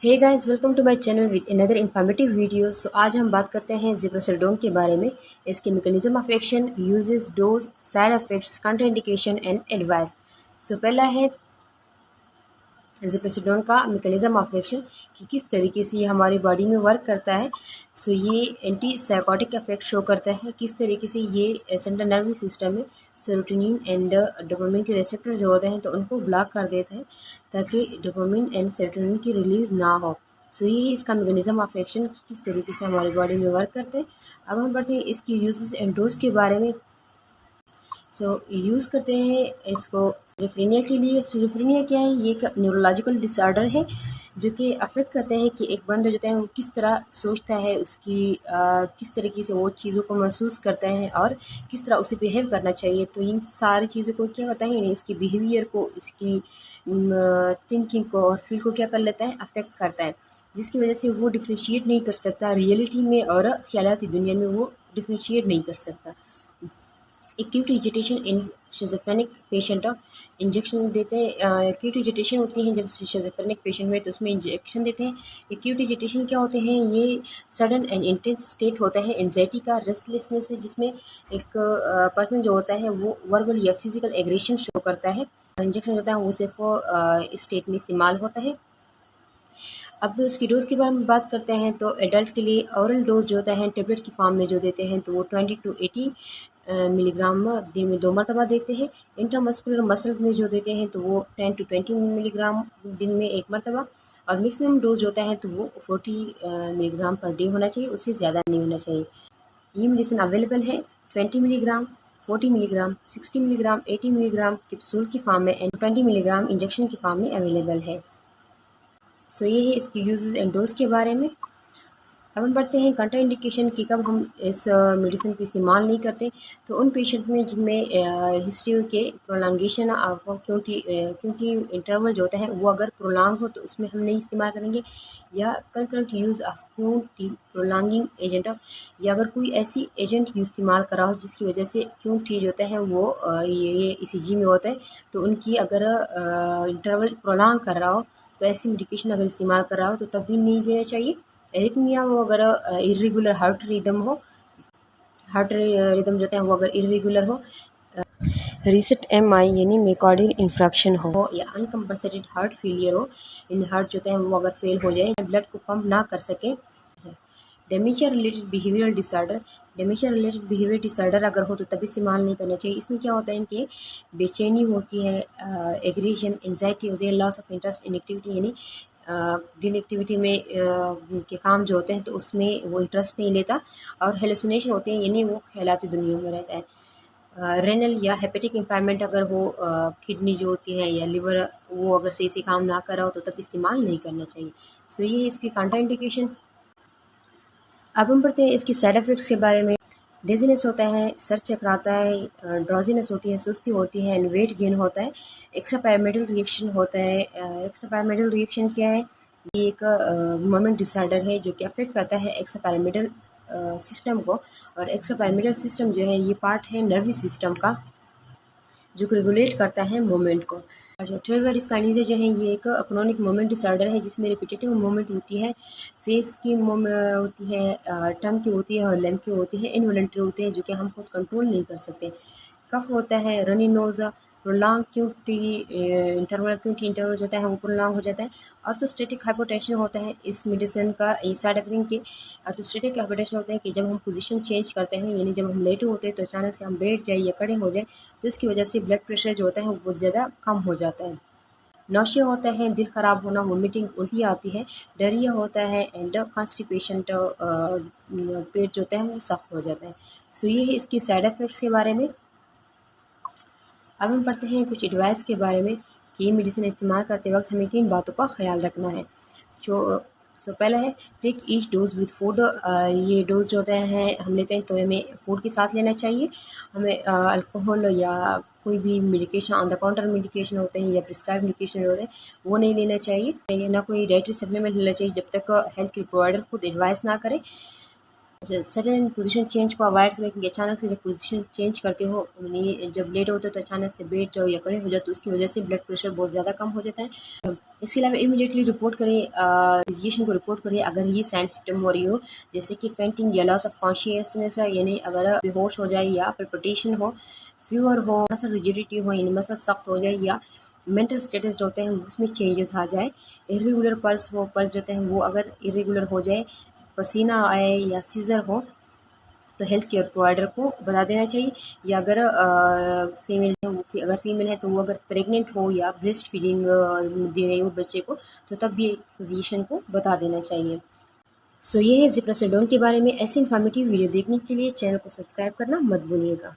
Hey guys, welcome to my channel with another informative video. So आज हम बात करते हैं ज़िप्रोसल्डोन के बारे में, इसके mechanism of action, uses, dose, side effects, contraindication and advice. So पहला है ज़िप्रोसल्डोन का मैकेनिज्म ऑफ एक्शन कि किस तरीके से ये हमारी बॉडी में वर्क करता है। सो ये एंटी साइकोटिक इफेक्ट शो करता है, किस तरीके से ये सेंट्रल नर्वस सिस्टम में सेरोटोनिन एंड डोपामिन के रिसेप्टर जो होते हैं तो उनको ब्लॉक कर देता है ताकि डोपामिन एंड सेरोटोनिन की रिलीज ना हो। सो ये इसका मैकेनिज्म ऑफ एक्शन किस तरीके से हमारी बॉडी में वर्क करते हैं। अब हम बढ़ते हैं इसकी यूजेस एंड डोज के बारे में। यूज़ करते हैं इसको सिजोफ्रेनिया के लिए। सिजोफ्रेनिया क्या है? ये एक न्यूरोलॉजिकल डिसऑर्डर है जो कि अफेक्ट करते हैं कि एक बंदा जो है वो किस तरह सोचता है, उसकी किस तरीके से वो चीज़ों को महसूस करता है और किस तरह उसे बिहेव करना चाहिए। तो इन सारी चीज़ों को क्या होता है, यानी इसकी बिहेवियर को, इसकी थिंकिंग को और फील को क्या कर लेता है, अफेक्ट करता है, जिसकी वजह से वो डिफ्रेंशिएट नहीं कर सकता रियलिटी में और ख्यालाती दुनिया में वो डिफ्रेंशिएट नहीं कर सकता। एक्यूट एजिटेशन इन शिज़ोफ्रेनिक पेशेंट, इंजेक्शन देते हैं। एक्यूट एजिटेशन होती है जब शिज़ोफ्रेनिक पेशेंट में, तो उसमें इंजेक्शन देते हैं। एक्यूट एजिटेशन क्या होते हैं? ये सडन एंड इंटेंस स्टेट होता है एंजाइटी का, रेस्टलेसनेस है, जिसमें एक पर्सन जो होता है वो वर्बल या फिजिकल एग्रेशन शो करता है। इंजेक्शन होता है वो सिर्फ इस स्टेट में इस्तेमाल होता है। अब इसकी डोज़ के बारे में बात करते हैं तो एडल्ट के लिए ओरल डोज जो होता है टेबलेट की फॉर्म में जो देते हैं तो वो 20 to 80 मिलीग्राम दिन में 2 मरतबा देते हैं। इंट्रामस्कुलर मसल्स में जो देते हैं तो वो 10 to 20 मिलीग्राम दिन में 1 मरतबा, और मैक्सिमम डोज होता है तो वो 40 मिलीग्राम पर डे होना चाहिए, उससे ज़्यादा नहीं होना चाहिए। ये मेडिसिन अवेलेबल है 20 milligram, 40 milligram, 60 milligram, 80 milligram capsule की फॉर्म में एंड 20 मिलीग्राम इंजेक्शन की फॉर्म में अवेलेबल है। सो ये है इसके यूजेस एंड डोज के बारे में। अब हम बढ़ते हैं कंट्रा इंडिकेशन कि कब हम इस मेडिसिन को इस्तेमाल नहीं करते। तो उन पेशेंट में जिनमें हिस्ट्री के प्रोलॉन्गेशन ऑफ क्योंकि इंटरवल जो होता है वो अगर प्रोलॉन्ग हो तो उसमें हम नहीं इस्तेमाल करेंगे, या concurrent use of QT prolonging agent, या अगर कोई ऐसी एजेंट यूज इस्तेमाल करा हो जिसकी वजह से क्यूटी जो होता है वो ये ECG में होता है, तो उनकी अगर इंटरवल प्रोलॉन्ग कर रहा हो तो ऐसी मेडिकेशन अगर इस्तेमाल कर रहा हो तो तब भी नहीं देना चाहिए। एरिथमिया हो, अगर इरेगुलर हार्ट रिदम हो, हार्ट रिदम जो है वो अगर इरेगुलर हो, रिसेट MI यानी मियोकार्डियल इन्फ्रैक्शन हो, या अनकम्पनसेटेड हार्ट फेलियर हो, इन हार्ट जो है वो अगर फेल हो जाए, ब्लड को पंप ना कर सके। Dementia related behavioural disorder, dementia related behaviour disorder अगर हो तो तभी इस्तेमाल नहीं करना चाहिए। इसमें क्या होता है कि बेचैनी होती है, एग्रेशन, एंजाइटी होती है, loss of interest in activity, यानी दिन एक्टिविटी में के काम जो होते हैं तो उसमें वो इंटरेस्ट नहीं लेता, और हेलुसिनेशन होते हैं, यानी वो ख्यालाती दुनिया में रहता है। रेनल या हेपेटिक इम्पेयरमेंट अगर हो, किडनी जो होती है या लिवर वो अगर सही से काम ना कर रहा हो तो तब इस्तेमाल नहीं करना चाहिए। सो ये है इसकी काउंटर इंडिकेशन। अब हम पढ़ते हैं इसकी साइड इफ़ेक्ट्स के बारे में। डिज़ीनेस होता है, सर चकराता है, ड्रॉजीनेस होती है, सुस्ती होती है एंड वेट गेन होता है। एक्स्ट्रा पैरामेडल रिएक्शन होता है। एक्स्ट्रा पैरामेडल रिएक्शन क्या है? ये एक मोमेंट डिसऑर्डर है जो कि अफेक्ट करता है एक्स्ट्रा पैरामेडल सिस्टम को, और एक्स्ट्रा पैरामेडल सिस्टम जो है ये पार्ट है नर्वस सिस्टम का जो कि रेगुलेट करता है मूवमेंट को। और ट्रेवरिस काइनेसिया जो है ये एक क्रोनिक मूवमेंट डिसऑर्डर है जिसमें रिपीटेटिव मूवमेंट होती है, फेस की होती है, टंग की होती है और लैम की होती है, इनवॉलंटरी होते हैं जो कि हम खुद कंट्रोल नहीं कर सकते। कफ होता है, रनी नोज, प्रोलॉन्ग क्योंकि इंटरवल जो होता है वो प्रोलॉन्ग हो जाता है। ऑर्थोस्टेटिक हाइपोटेंशन होता है इस मेडिसिन का साइड इफेक्ट के। ऑर्थोस्टेटिक हाइपोटेंशन होता है कि जब हम पोजीशन चेंज करते हैं, यानी जब हम लेटे होते हैं तो अचानक से हम बैठ जाए या खड़े हो जाए तो इसकी वजह से ब्लड प्रेशर जो होता है वो ज़्यादा कम हो जाता है। नौशिया होता है, दिल ख़राब होना, वोमिटिंग, उल्टी आती है, डायरिया होता है एंड कॉन्स्टिपेशन, पेट जो होता है वो सख्त हो जाता है। सो ये है इसके साइड इफ़ेक्ट्स के बारे में। अब हम पढ़ते हैं कुछ एडवाइस के बारे में कि मेडिसिन इस्तेमाल करते वक्त हमें किन बातों का ख्याल रखना है। जो पहला है take each dose with food. ये डोज जो होता है हम लेते हैं तो हमें फूड के साथ लेना चाहिए। हमें अल्कोहल या कोई भी medication, on the counter medication होते हैं या प्रिस्क्राइब मेडिकेशन होते हैं वो नहीं लेना चाहिए, ना कोई डाइटरी सप्लीमेंट लेना चाहिए जब तक हेल्थ के प्रोवाइडर खुद एडवाइस ना करे। सडन पोजीशन चेंज को अवॉइड करें, क्योंकि अचानक से जब पोजीशन चेंज करते हो, जब लेट होते हो तो अचानक से बैठ जाओ या खड़े हो जाओ, तो उसकी वजह से ब्लड प्रेशर बहुत ज़्यादा कम हो जाता है। इसके अलावा इमीडिएटली रिपोर्ट करें, फिजिशियन को रिपोर्ट करें अगर ये साइन सिम्टम हो रही हो, जैसे कि फेंटिंग या लॉस ऑफ कॉन्शियसनेस है, यानी अगर बेहोश हो जाए या पल्पिटेशन हो, फीवर हो, मसल रिजिडिटी हो यानी मसल सख्त हो जाए, या मेंटल स्टेटस जो होते हैं उसमें चेंजेस आ जाए, इरेगुलर पल्स हो, पल्स जो होते हैं वो अगर इरेगुलर हो जाए, पसीना आए या सीजर हो, तो हेल्थ केयर प्रोवाइडर को बता देना चाहिए। या अगर फीमेल है, अगर फीमेल है तो वो अगर प्रेग्नेंट हो या ब्रेस्ट फीडिंग दे रही हो बच्चे को, तो तब भी फिजिशियन को बता देना चाहिए। सो ये है ज़िप्रोसिडोन के बारे में। ऐसे इन्फॉर्मेटिव वीडियो देखने के लिए चैनल को सब्सक्राइब करना मत भूलिएगा।